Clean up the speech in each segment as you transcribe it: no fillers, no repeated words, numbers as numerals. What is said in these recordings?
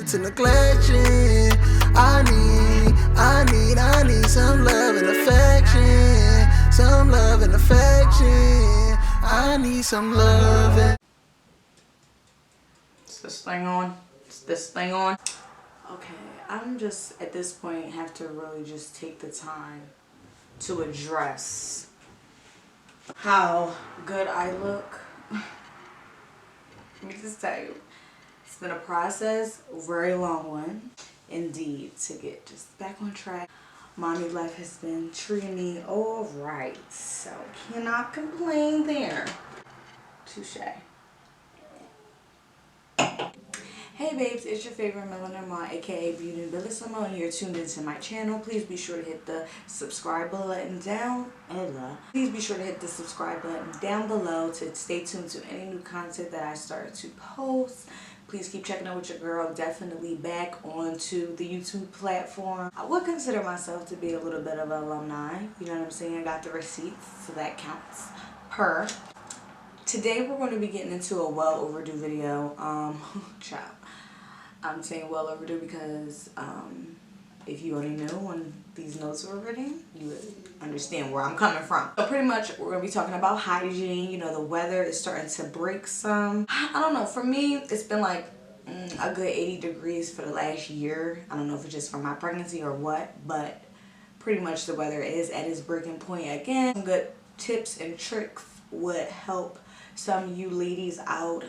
to neglection. I need some love and affection. Some love and affection. I need some love. Is this thing on? Is this thing on? Okay, I'm just at this point have to really just take the time to address how good I look. Let me just tell you, it's been a process, a very long one indeed, to get just back on track. Mommy life has been treating me all right, so cannot complain there. Touche. Hey babes, it's your favorite Milliner Mom, aka beauty.n.the.bellissimo, and you're tuned into my channel. Please be sure to hit the subscribe button down below to stay tuned to any new content that I start to post. Please keep checking out with your girl. Definitely back onto the YouTube platform. I would consider myself to be a little bit of an alumni. You know what I'm saying? I got the receipts, so that counts. Today we're going to be getting into a well overdue video. Child. I'm saying well overdue because if you already knew when these notes were written, you would understand where I'm coming from. So pretty much we're going to be talking about hygiene. You know, the weather is starting to break some. I don't know. For me, it's been like a good 80 degrees for the last year. I don't know if it's just from my pregnancy or what, but pretty much the weather is at its breaking point again. Some good tips and tricks would help some of you ladies out,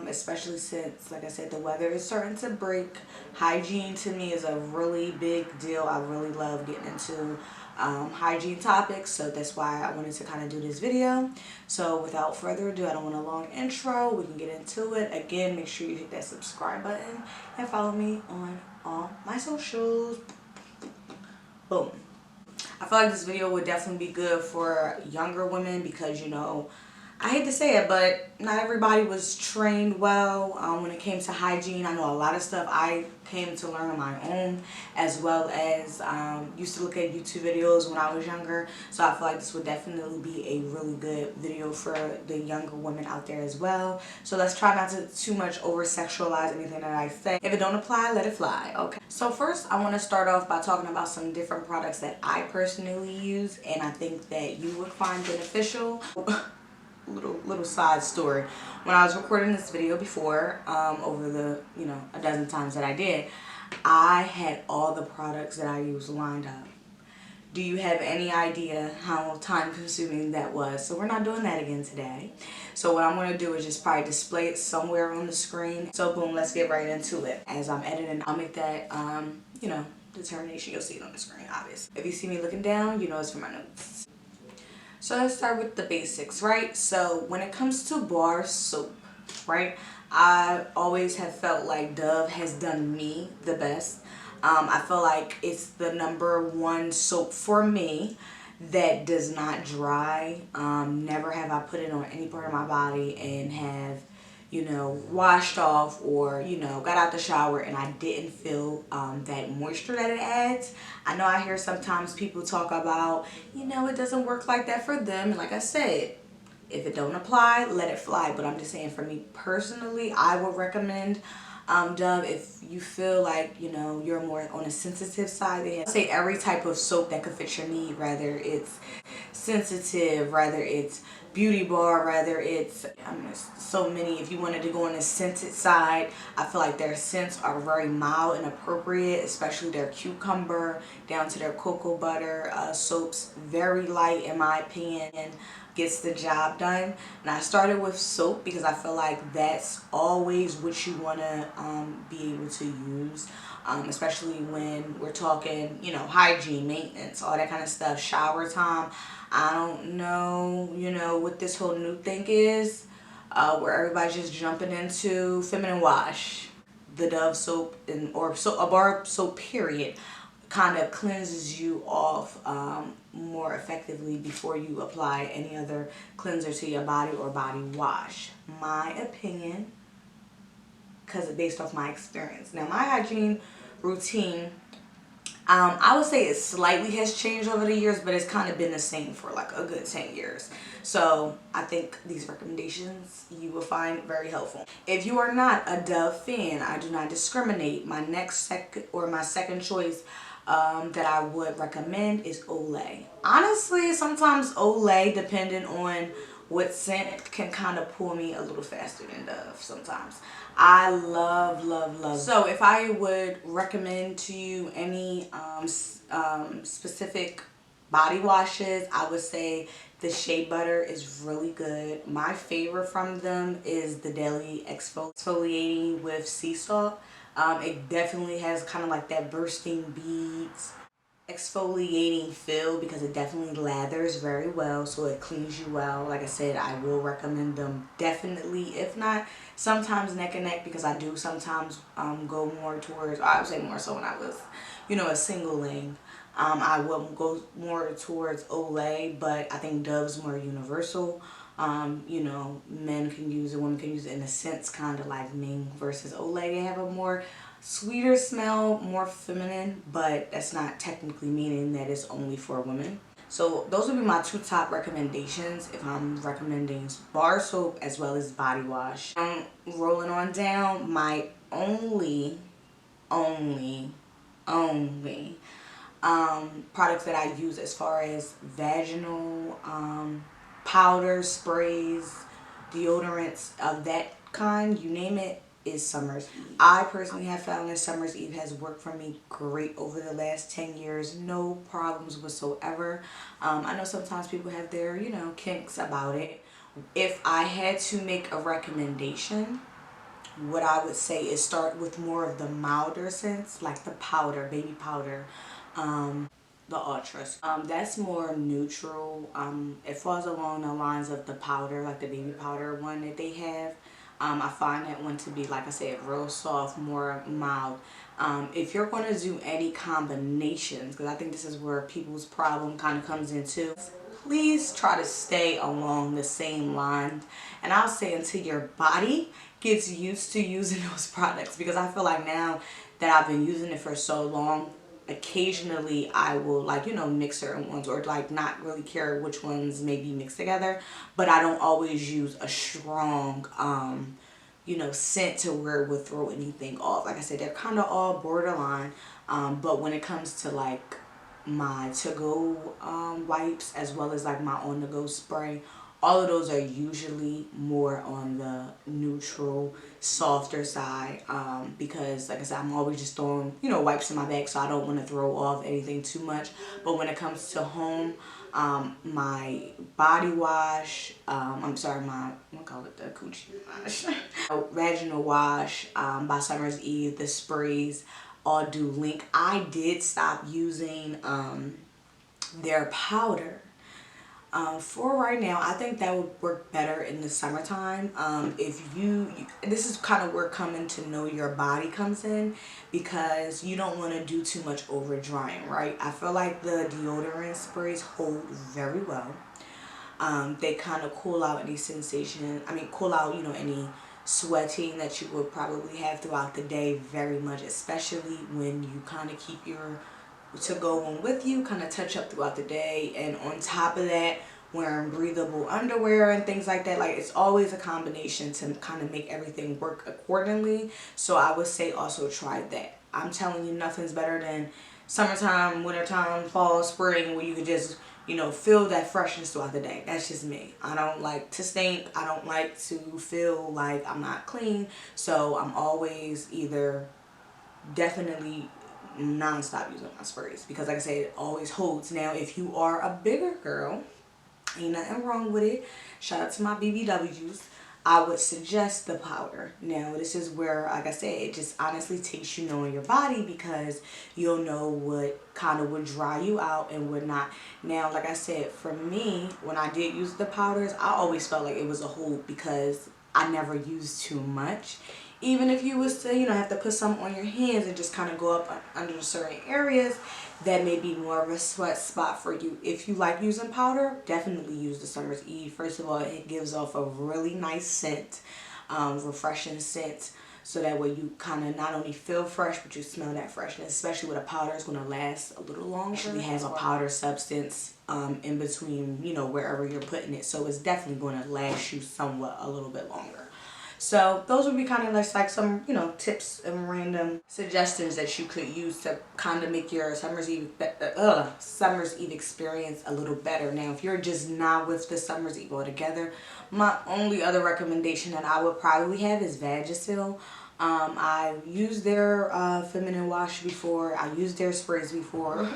especially since, like I said, the weather is starting to break. Hygiene to me is a really big deal. I really love getting into hygiene topics, so that's why I wanted to kind of do this video. So without further ado, I don't want a long intro. We can get into it. Again, make sure you hit that subscribe button and follow me on all my socials. Boom. I feel like this video would definitely be good for younger women because, you know, I hate to say it, but not everybody was trained well when it came to hygiene. I know a lot of stuff I came to learn on my own, as well as used to look at YouTube videos when I was younger. So I feel like this would definitely be a really good video for the younger women out there as well. So let's try not to too much over-sexualize anything that I say. If it don't apply, let it fly, okay? So first, I want to start off by talking about some different products that I personally use and I think that you would find beneficial. Little side story. When I was recording this video before, over the, you know, a dozen times that I did, I had all the products that I use lined up. Do you have any idea how time consuming that was? So we're not doing that again today. So what I'm going to do is just probably display it somewhere on the screen. So boom, let's get right into it. As I'm editing, I'll make that, you know, determination. You'll see it on the screen, obviously. If you see me looking down, you know it's for my notes. So let's start with the basics, right? So when it comes to bar soap, right, I always have felt like Dove has done me the best. I feel like it's the #1 soap for me that does not dry. Never have I put it on any part of my body and have, you know, washed off or, you know, got out the shower and I didn't feel that moisture that it adds. I know I hear sometimes people talk about, you know, it doesn't work like that for them. And like I said, if it don't apply, let it fly. But I'm just saying, for me personally, I would recommend Dove if you feel like, you know, you're more on a sensitive side. They say every type of soap that could fit your need, whether it's sensitive, whether it's beauty bar, whether it's so many. If you wanted to go on the scented side, I feel like their scents are very mild and appropriate, especially their cucumber down to their cocoa butter soaps. Very light in my opinion, gets the job done. And I started with soap because I feel like that's always what you want to be able to use, especially when we're talking, you know, hygiene, maintenance, all that kind of stuff, shower time. I don't know, you know, what this whole new thing is, where everybody's just jumping into feminine wash. The Dove soap or a bar soap period kind of cleanses you off more effectively before you apply any other cleanser to your body or body wash. My opinion, because it's based off my experience. Now my hygiene routine, I would say it slightly has changed over the years, but it's kind of been the same for like a good 10 years. So I think these recommendations you will find very helpful. If you are not a Dove fan, I do not discriminate. My second choice that I would recommend is Olay. Honestly, sometimes Olay, depending on what scent, can kind of pull me a little faster than Dove sometimes. I love, love, love. So if I would recommend to you any specific body washes, I would say the Shea Butter is really good. My favorite from them is the Daily Exfoliating with Sea Salt. It definitely has kind of like that bursting beads exfoliating feel because it definitely lathers very well, so it cleans you well. Like I said, I will recommend them definitely. If not, sometimes neck and neck, because I do sometimes go more towards, I would say more so when I was, a singling. I will go more towards Olay, but I think Dove's more universal. Men can use it, women can use it in a sense, kind of like Ming versus Olay. They have a more sweeter smell, more feminine, but that's not technically meaning that it's only for women. So those would be my two top recommendations if I'm recommending bar soap as well as body wash. Rolling on down, my only products that I use as far as vaginal powders, sprays, deodorants of that kind, you name it, is Summer's Eve. I personally have found that Summer's Eve has worked for me great over the last 10 years. No problems whatsoever. I know sometimes people have their, kinks about it. If I had to make a recommendation, what I would say is start with more of the milder scents, like the powder, baby powder, the Ultras. That's more neutral. It falls along the lines of the powder, like the baby powder one that they have. I find that one to be, like I said, real soft, more mild. If you're going to do any combinations, because I think this is where people's problem kind of comes into, please try to stay along the same line. And I'll say until your body gets used to using those products, because I feel like now that I've been using it for so long, occasionally I will mix certain ones, or not really care which ones may be mixed together, but I don't always use a strong scent to where it would throw anything off. Like I said, they're kind of all borderline, but when it comes to like my to-go wipes as well as like my on-the-go spray, all of those are usually more on the neutral, softer side, because like I said, I'm always just throwing wipes in my bag, so I don't want to throw off anything too much. But when it comes to home, my body wash, I'm gonna call it the coochie wash, vaginal wash by Summer's Eve, the sprays all do link. I did stop using their powder for right now. I think that would work better in the summertime. This is kind of where coming to know your body comes in, because you don't want to do too much over drying, right? I feel like the deodorant sprays hold very well. They kind of cool out any any sweating that you would probably have throughout the day very much, especially when you kind of keep your to go on with you, kind of touch up throughout the day. And on top of that, wearing breathable underwear and things like that, like it's always a combination to kind of make everything work accordingly. So I would say also try that. I'm telling you, nothing's better than summertime, wintertime, fall, spring, where you could just feel that freshness throughout the day. That's just me. I don't like to stink. I don't like to feel like I'm not clean. So I'm always either definitely non-stop using my sprays, because like I said, it always holds. Now if you are a bigger girl, ain't nothing wrong with it. Shout out to my BBWs. I would suggest the powder. Now this is where, like I said, it just honestly takes knowing your body, because you'll know what kind of would dry you out and would not. Now like I said, for me, when I did use the powders, I always felt like it was a hold, because I never used too much. Even if you was to, have to put some on your hands and just kind of go up under certain areas, that may be more of a sweat spot for you. If you like using powder, definitely use the Summer's Eve. First of all, it gives off a really nice scent, refreshing scent. So that way you kind of not only feel fresh, but you smell that freshness. Especially with a powder, it's going to last a little longer. It actually has a powder substance in between, you know, wherever you're putting it. So it's definitely going to last you somewhat a little bit longer. So those would be kind of like some, you know, tips and random suggestions that you could use to kind of make your summer's eve experience a little better. Now, if you're just not with the summer's eve altogether, my only other recommendation that I would probably have is Vagisil. I've used their feminine wash before. I used their sprays before.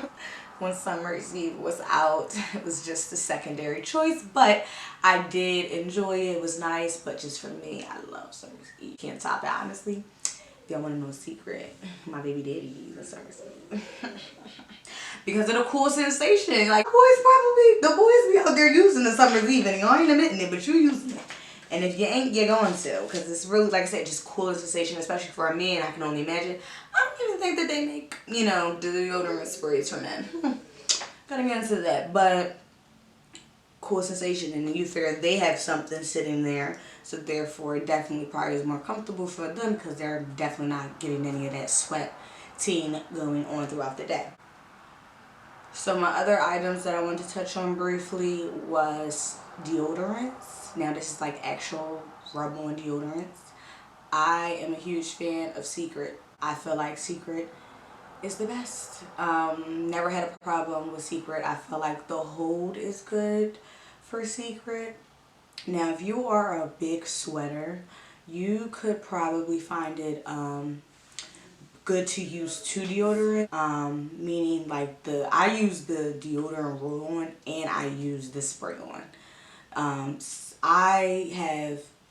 When Summer's Eve was out, it was just a secondary choice, but I did enjoy it. It was nice, but just for me, I love Summer's Eve. Can't top it, honestly. If y'all want to know a secret, my baby daddy uses Summer's Eve. Because of the cool sensation. Like, the boys be out there using the Summer's Eve, and y'all ain't admitting it, but you using it. And if you ain't, you're going to. Because it's really, like I said, just cool sensation, especially for a man. I can only imagine. I don't even think that they make, you know, deodorant sprays for men. Gotta get into that. But cool sensation. And then you figure they have something sitting there. So therefore, it definitely probably is more comfortable for them because they're definitely not getting any of that sweating going on throughout the day. So my other items that I wanted to touch on briefly was deodorants. Now this is like actual rub-on deodorants. I am a huge fan of Secret. I feel like Secret is the best. Never had a problem with Secret. I feel like the hold is good for Secret. Now if you are a big sweater, you could probably find it good to use two deodorant, meaning like I use the deodorant roll-on and I use the spray-on.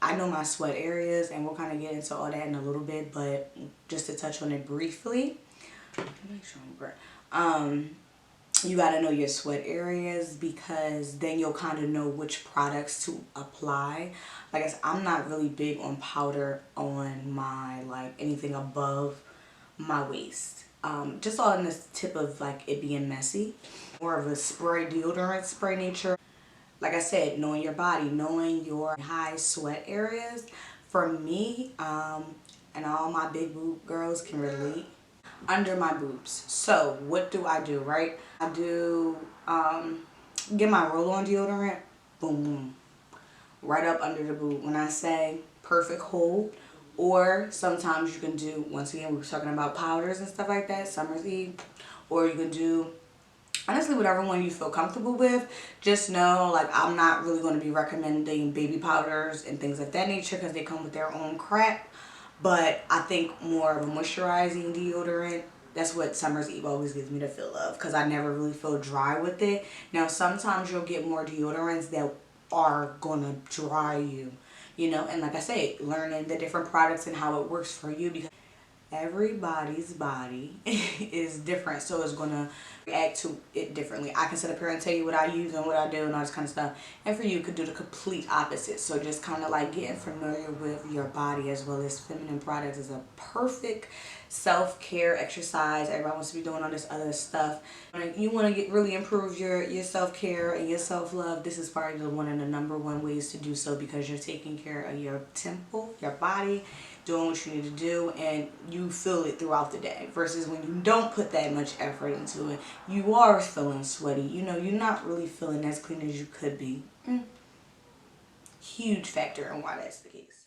I know my sweat areas, and we'll kind of get into all that in a little bit, but just to touch on it briefly, make sure I'm great. You got to know your sweat areas because then you'll kind of know which products to apply. Like I said, I'm not really big on powder on my, like, anything above my waist. Just on the tip of like it being messy. More of a spray deodorant spray nature. Like I said, knowing your body, knowing your high sweat areas. For me, and all my big boob girls can relate, under my boobs. So what do, right? I do get my roll-on deodorant, boom, boom, right up under the boob. When I say perfect hold, or sometimes you can do, once again, we were talking about powders and stuff like that, Summer's Eve, or you can do, honestly, whatever one you feel comfortable with. Just know, like, I'm not really going to be recommending baby powders and things of that nature because they come with their own crap. But I think more of a moisturizing deodorant, that's what Summer's Eve always gives me the feel of because I never really feel dry with it. Now, sometimes you'll get more deodorants that are going to dry you, you know. And like I say, learning the different products and how it works for you because everybody's body is different, so it's gonna react to it differently. I can sit up here and tell you what I use and what I do and all this kind of stuff, and for you could do the complete opposite. So just kind of like getting familiar with your body as well as feminine products is a perfect self-care exercise. Everybody wants to be doing all this other stuff. When you want to really improve your self-care and your self-love, this is probably one of the #1 ways to do so because you're taking care of your temple, your body, doing what you need to do, and you feel it throughout the day. Versus when you don't put that much effort into it, you are feeling sweaty. You know, you're not really feeling as clean as you could be. Huge factor in why that's the case.